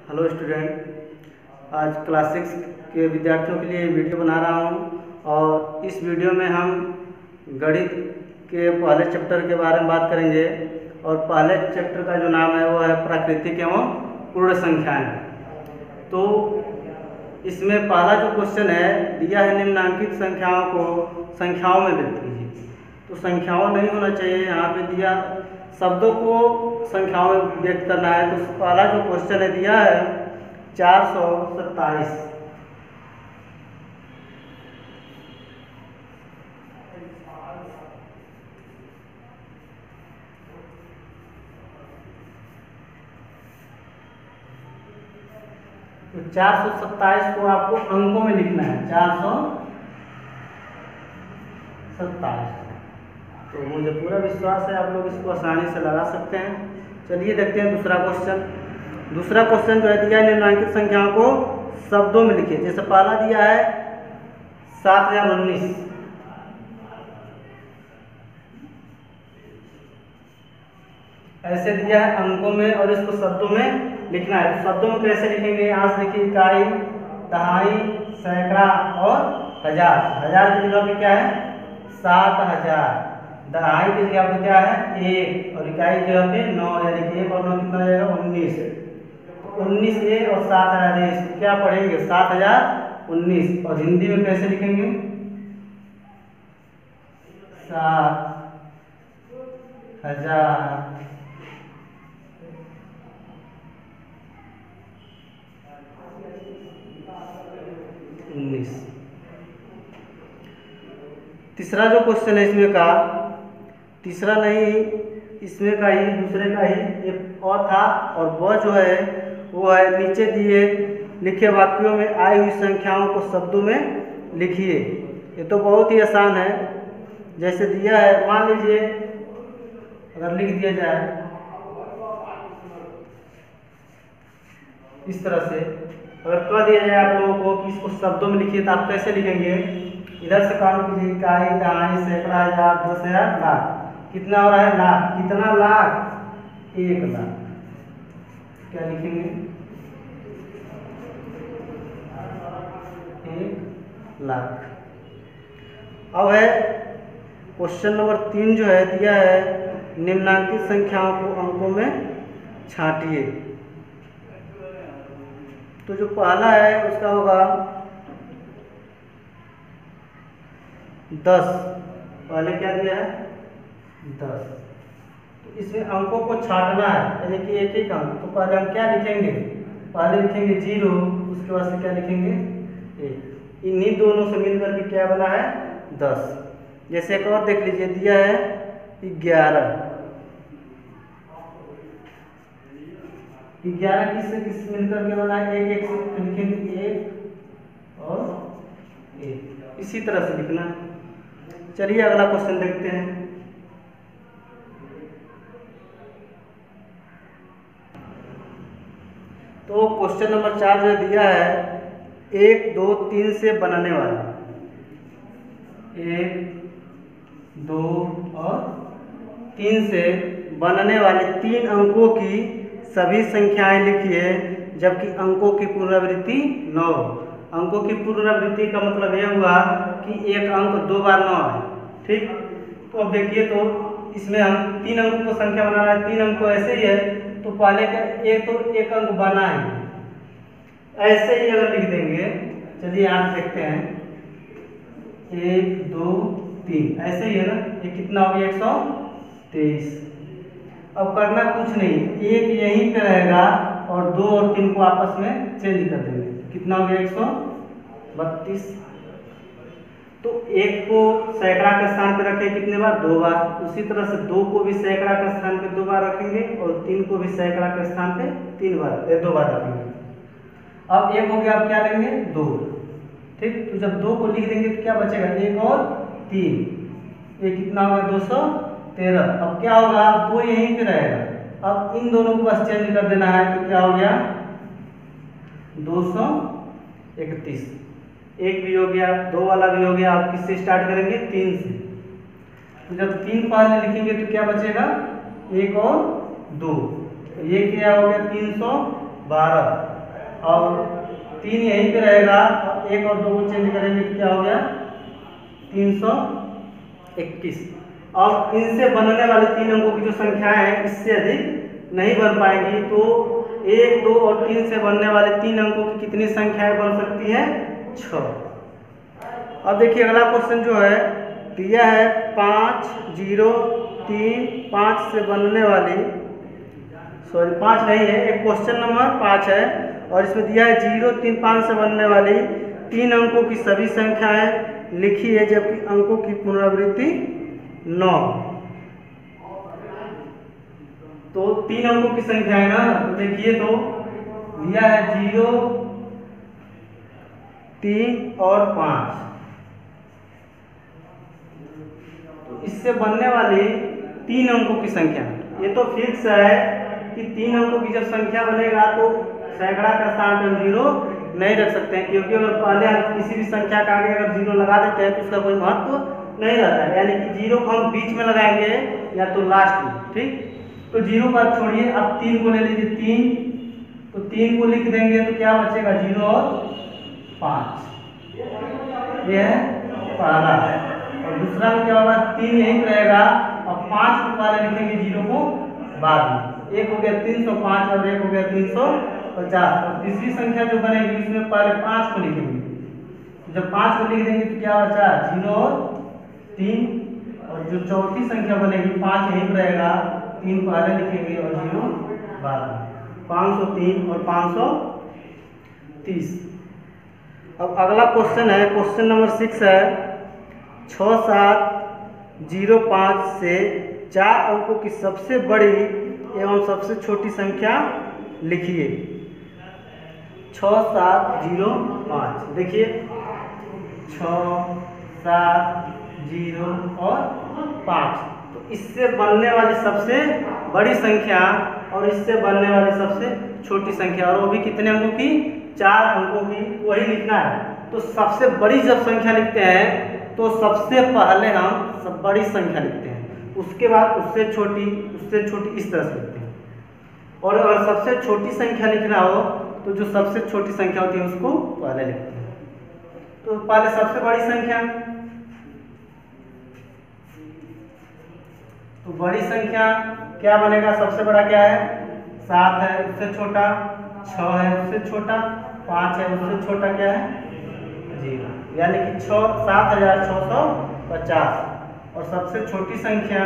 Hello student, आज class 6 के विद्यार्थियों के लिए वीडियो बना रहा हूं और इस वीडियो में हम गणित के पहले चैप्टर के बारे में बात करेंगे। और पहले चैप्टर का जो नाम है वो है प्राकृतिक एवं पूर्ण संख्याएं। तो इसमें पहला जो क्वेश्चन है दिया है, निम्नांकित संख्याओं को संख्याओं में व्यक्त कीजिए। तो संख्याओं नहीं होना चाहिए, यहाँ पे दिया शब्दों को संख्याओं में व्यक्त करना है। तो पहला जो क्वेश्चन है दिया है 427। तो 427 को आपको अंकों में लिखना है, 427। तो मुझे पूरा विश्वास है आप लोग इसको आसानी से लगा सकते हैं। चलिए देखते हैं दूसरा क्वेश्चन। दूसरा क्वेश्चन जो है दिया है, निम्नांकित संख्याओं को शब्दों में लिखिए। जैसे पहला दिया है 7019। ऐसे दिया है अंकों में और इसको शब्दों में लिखना है। तो शब्दों में कैसे लिखेंगे? यहाँ से देखिए, इकाई, दहाई, सैकड़ा और हजार। हजार की जगह पे क्या है? 7000। दहाई की जगह पे क्या है? 1। और इकाई की जगह पे 9, यानी कि 1 और 9 कितना हो जाएगा? 19। 19 ए और 7000 ए, क्या पढ़ेंगे? 7019। और हिंदी में कैसे लिखेंगे? 7000 19। तीसरा जो क्वेश्चन है इसमें का, तीसरा नहीं इसमें का ही, दूसरे का ही एक और था। और वह जो है वो है नीचे दिए लिखे वाक्यों में आई हुई संख्याओं को शब्दों में लिखिए। ये तो बहुत ही आसान है। जैसे दिया है, मान लीजिए अगर लिख दिया जाए इस तरह से, अगर कह दिया जाए आप लोगों को कि इसको शब्दों में लिखिए, तो आप कैसे लिखेंगे? इधर से काउंट कीजिए, इकाई, दहाई, सैकड़ा, हजार, 10,000, लाख। कितना हो रहा है? लाख। कितना लाख? 1 लाख। क्या लिखेंगे? 1 लाख। अब है क्वेश्चन नंबर 3 जो है दिया है, निम्नांकित संख्याओं को अंकों में छांटिए। तो जो पहला है उसका होगा 10। पहले क्या दिया है? 10। तो इसमें अंकों को छांटना है, यानी कि एक एक अंक। तो पहले हम क्या लिखेंगे? पहले लिखेंगे 0, उसके बाद से क्या लिखेंगे? 1। इन्हीं दोनों से मिलकर के क्या बना है? 10। जैसे एक और देख लीजिए, दिया है 11। 11 किससे किस मिलकर के बना है? 1 1 से लिखेंगे 1 और 1। इसी तरह से लिखना है। चलिए अगला क्वेश्चन देखते हैं। तो क्वेश्चन नंबर 4 जो दिया है, 1 2 3 से बनने वाले, 1 2 और 3 से बनने वाले 3 अंकों की सभी संख्याएं लिखिए, जबकि अंकों की पुनरावृत्ति 9। अंकों की पुनरावृत्ति का मतलब यह हुआ कि एक अंक 2 बार 9 है। ठीक। तो अब देखिए, तो इसमें हम 3 अंकों को संख्या बनाना है। 3 अंक को ऐसे ही है, तो पहले का एक अंक बना है, ऐसे ही अगर लिख देंगे। चलिए आप देखते हैं, 1 2 3, ऐसे ही है ना। ये कितना हो गया? 123। अब करना कुछ नहीं, एक यहीं पे रहेगा और 2 और 3 को आपस में चेंज कर देंगे। कितना हो गया? 132। तो 1 को सैकड़ा के स्थान पे रखें कितने बार? 2 बार। उसी तरह से 2 को भी सैकड़ा के स्थान पे 2 बार रखेंगे और 3 को भी सैकड़ा के स्थान पे 2 बार रखेंगे। अब 1 हो गया, अब क्या लेंगे? 2। ठीक। तो जब 2 को लिख देंगे तो क्या बचेगा? 1 और 3, ये कितना होगा? 213। अब क्या होगा? 2 यहीं पे रहेगा। अब इन दोनों को बस चेंज कर देना है, तो क्या हो गया? 231। 1 भी हो गया, 2 वाला भी हो गया। आप किससे स्टार्ट करेंगे? 3 से। तो जब 3 पहले लिखेंगे तो क्या बचेगा? 1 और 2। तो ये क्या हो गया? 12 और 3 यहीं पे रहेगा और 1 और 2 को चेंज करेंगे तो क्या हो गया 321। और इनसे बनने वाले 3 अंकों की जो संख्याएं हैं इससे अधिक नहीं बन पाएंगी। तो 1, 2 और 3 से बनने वाले 3 अंकों की कितनी संख्याएं बन सकती है 6। अब देखिए अगला क्वेश्चन जो है दिया है 5, 0, 3, 5 से बनने वाली 5 नहीं है, एक क्वेश्चन नंबर 5 है और इसमें दिया है 0, 3, 5 से बनने वाली 3 अंकों की सभी संख्याएं लिखी है जबकि अंकों की पुनरावृत्ति 9। तो 3 अंकों की संख्या है ना, तो देखिए तो दिया है 0, 3 और 5। तो इससे बनने वाली 3 अंकों की संख्या, ये तो फिक्स है कि 3 अंकों की जब संख्या बनेगा तो सैकड़ा का स्थान पर हम 0 नहीं रख सकते हैं, क्योंकि अगर पहले हम किसी भी संख्या का आगे अगर 0 लगा देते हैं तो उसका कोई महत्व नहीं रहता है। यानी कि 0 को हम बीच में लगाएंगे या तो लास्ट में, ठीक। तो 0 का छोड़िए, अब 3 को ले लीजिए 3, तो 3 को लिख देंगे तो क्या बचेगा 0 और 5। ये है पहला है। और दूसरा में क्या होगा 3 यहीं रहेगा और 5 को पहले लिखेंगे 0 को बाद में। एक हो गया 305 और एक हो गया 350। और तीसरी संख्या जो बनेगी इसमें पहले 5 को लिखेंगे। जब 5 को लिख देंगे तो क्या बचा 0 और 3। और जो चौथी संख्या बनेगी 5 यहीं रहेगा, 3 पहले लिखेंगे और 0 बाद में। 503 और 530। अब अगला क्वेश्चन है, क्वेश्चन नंबर 6 है 6705 से 4 अंकों की सबसे बड़ी एवं सबसे छोटी संख्या लिखिए। 6705 देखिए 6, 7, 0 और 5। तो इससे बनने वाली सबसे बड़ी संख्या और इससे बनने वाली सबसे छोटी संख्या, और वो भी कितने अंकों की 4 अंकों की, वही लिखना है। तो सबसे बड़ी जब संख्या लिखते हैं तो सबसे पहले हम सब बड़ी संख्या लिखते हैं, उसके बाद उससे छोटी इस तरह से लिखते हैं। और अगर सबसे छोटी संख्या लिखना हो तो जो सबसे छोटी संख्या होती है उसको पहले लिखते हैं। तो पहले सबसे बड़ी संख्या, तो बड़ी संख्या क्या बनेगा, सबसे बड़ा क्या है 7 है, उससे छोटा 6 है, उससे छोटा 5 है, उससे छोटा क्या है 0, यानी कि 7650। और सबसे छोटी संख्या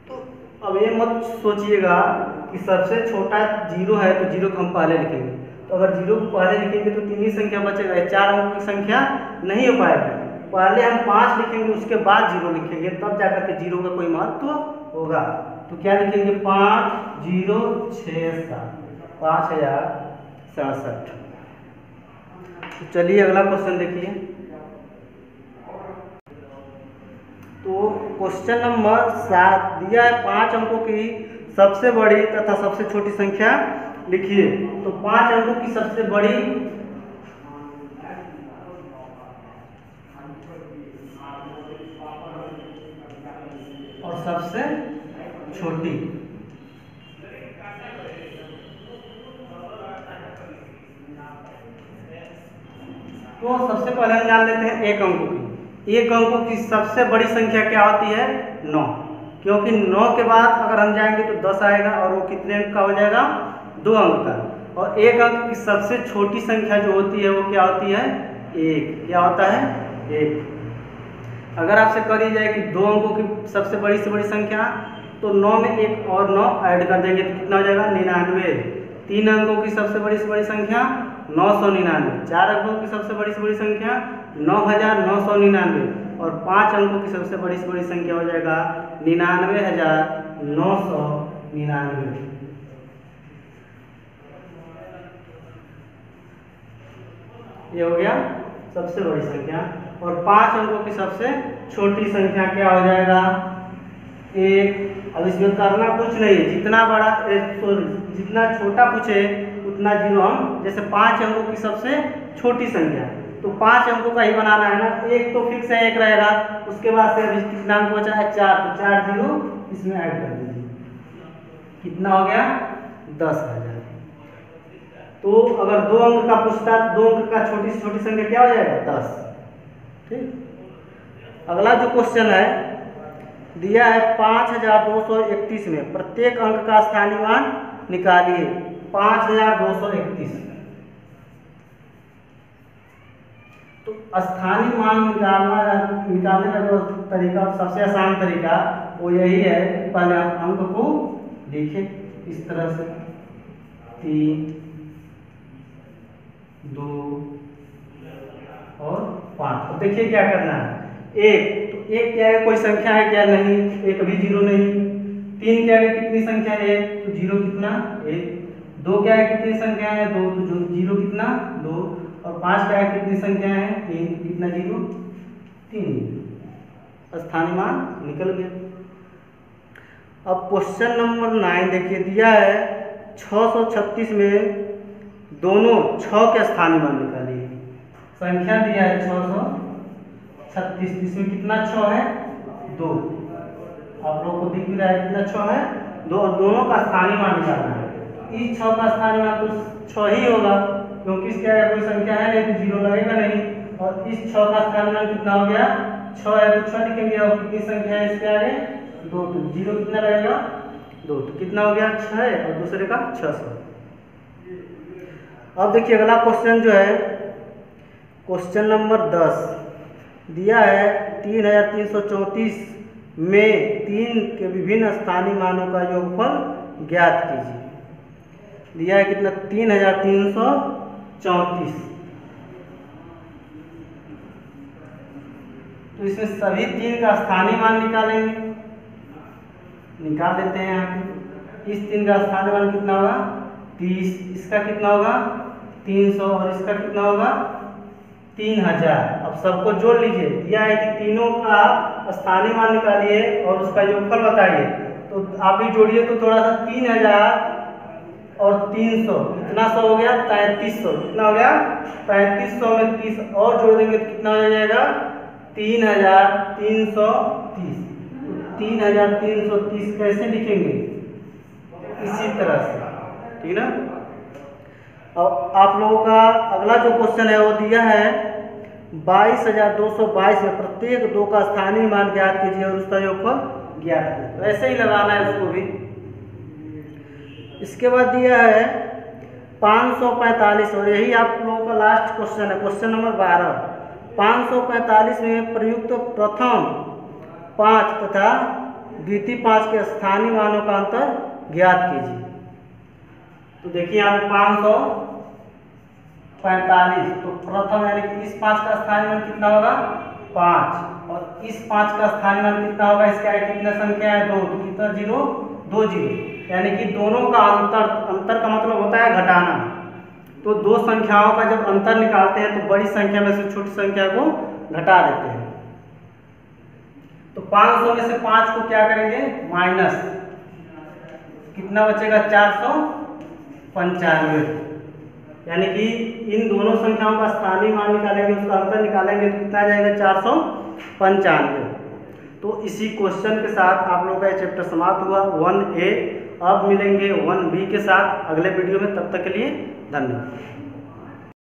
तो अब ये मत सोचिएगा कि सबसे छोटा 0 है तो 0 को हम पहले लिखेंगे। तो अगर 0 को पहले लिखेंगे तो 3 ही संख्या बचेगा, 4 अंकों की संख्या नहीं हो पाएगी। पहले हम 5 लिखेंगे उसके बाद 0 लिखेंगे, तब जाकर के 0 का कोई महत्व होगा। तो क्या लिखेंगे 5067 5067। तो चलिए अगला क्वेश्चन देखिए। तो क्वेश्चन नंबर 7 दिया है 5 अंकों की सबसे बड़ी तथा सबसे छोटी संख्या लिखिए। तो 5 अंकों की सबसे बड़ी और सबसे छोटी, तो सबसे पहले हम जान लेते हैं 1 अंकों की। 1 अंकों की सबसे बड़ी संख्या क्या होती है 9, क्योंकि 9 के बाद अगर हम जाएंगे तो 10 आएगा और वो कितने अंक का हो जाएगा 2 अंक का। और 1 अंक की सबसे छोटी संख्या जो होती है वो क्या होती है 1, क्या होता है 1। अगर आपसे करी जाए कि 2 अंकों की सबसे बड़ी से बड़ी संख्या, तो 9 में 1 और 9 ऐड कर देंगे तो कितना हो जाएगा 99। 3 अंकों की सबसे बड़ी से बड़ी संख्या 999। 4 अंकों की सबसे बड़ी से बड़ी संख्या 9999। और 5 अंकों की सबसे बड़ी से बड़ी संख्या हो जाएगा 99,999। ये हो गया सबसे बड़ी संख्या। और 5 अंकों की सबसे छोटी संख्या क्या हो जाएगा 1। अब इसमें करना कुछ नहीं है, जितना बड़ा जितना छोटा पूछे उतना 0 हम, जैसे 5 अंकों की सबसे छोटी संख्या, तो तो 5 अंकों का ही बनाना है ना, एक तो फिक्स है, एक रहेगा, उसके बाद से अभी कितना अंक बचा है 4, तो 4 जीरो इसमें ऐड कर दीजिए, कितना हो गया 10,000। तो अगर 2 अंक का पूछता, 2 अंक का छोटी से छोटी संख्या क्या हो जाएगा 10। ठीक, अगला जो क्वेश्चन है दिया है 5231 में प्रत्येक अंक का स्थानीय मान निकालिए। 5231, तो स्थानीय मान निकालने का जो तरीका, सबसे आसान तरीका वो यही है कि पहले आप अंक को लिखें इस तरह से 3, 2 और 5। तो देखिए क्या करना है, एक तो एक क्या है, कोई संख्या है क्या, नहीं, एक भी जीरो नहीं। 3 क्या है, कितनी संख्या है, तो जीरो कितना 1। 2 क्या है, कितनी संख्या है 2, तो जीरो कितना 2। और 5 क्या है, कितनी संख्या है 3, कितना जीरो 3। स्थानीय मान निकल गया। अब क्वेश्चन नंबर 9 देखिए, दिया है 636 में दोनों 6 के स्थानीय मान निकालिए। संख्या दिया है 636, इसमें कितना 6 है 2, आप लोगों को दिख रहा है कितना 6 है 2, और दोनों का स्थानीय मान निकालना है। इस 6 का स्थानीय मान तो 6 ही होगा, क्योंकि इसके आगे कोई संख्या है नहीं तो जीरो लगेगा नहीं। और इस 6 का स्थानीय मान कितना हो गया 6 है, तो 6 लिखेंगे, और कितनी संख्या है इसके आगे 2, तो जीरो कितना रहेगा 2, तो कितना हो गया 6 और दूसरे का 600। अब देखिए अगला क्वेश्चन जो है क्वेश्चन नंबर 10 दिया है 3334 में 3 के विभिन्न स्थानीय मानों का योगफल ज्ञात कीजिए। दिया है कितना 3334, तो इसमें सभी 3 का स्थानीय मान निकालेंगे, निकाल देते हैं यहाँ पे। इस 3 का स्थानीय मान कितना होगा 30, इसका कितना होगा 300 और इसका कितना होगा 3000। अब सबको जोड़ लीजिए, दिया है कि तीनों का स्थानीय मान निकालिए और उसका योगफल बताइए, तो आप भी जोड़िए तो थोड़ा सा 3000 और 300 कितना 100 हो गया 3300, कितना हो गया 3300 में 30 और जोड़ देंगे तो कितना हो जाएगा 3330। 3330 कैसे लिखेंगे, इसी तरह से, ठीक ना। अब आप लोगों का अगला जो क्वेश्चन है वो दिया है 22222 में प्रत्येक 2 का स्थानीय मान ज्ञात कीजिए और उसका योगफल ज्ञात कीजिए। तो ऐसे ही लगाना है उसको भी। इसके बाद दिया है 545, और यही आप लोगों का लास्ट क्वेश्चन है, क्वेश्चन नंबर 12। 545 में प्रयुक्त प्रथम 5 तथा द्वितीय 5 के स्थानीय मानों का अंतर ज्ञात कीजिए। तो देखिए यहाँ 545, तो प्रथम यानी कि इस 5 का स्थानीय मान कितना होगा 5, और इस 5 का स्थानीय मान कितना होगा, इसके आगे कितना संख्या है 2, तो कितना 0 2 जीरो, यानी कि दोनों का अंतर का मतलब होता है घटाना। तो 2 संख्याओं का जब अंतर निकालते हैं तो बड़ी संख्या में से छोटी संख्या को घटा देते हैं। तो 500 में से 5 को क्या करेंगे माइनस, कितना बचेगा 495, यानी कि इन दोनों संख्याओं का स्थानीय मान निकालेंगे, उसका अंतर निकालेंगे तो कितना आ जाएगा 495। तो इसी क्वेश्चन के साथ आप लोगों का ये चैप्टर समाप्त हुआ 1A। अब मिलेंगे 1B के साथ अगले वीडियो में, तब तक के लिए धन्यवाद।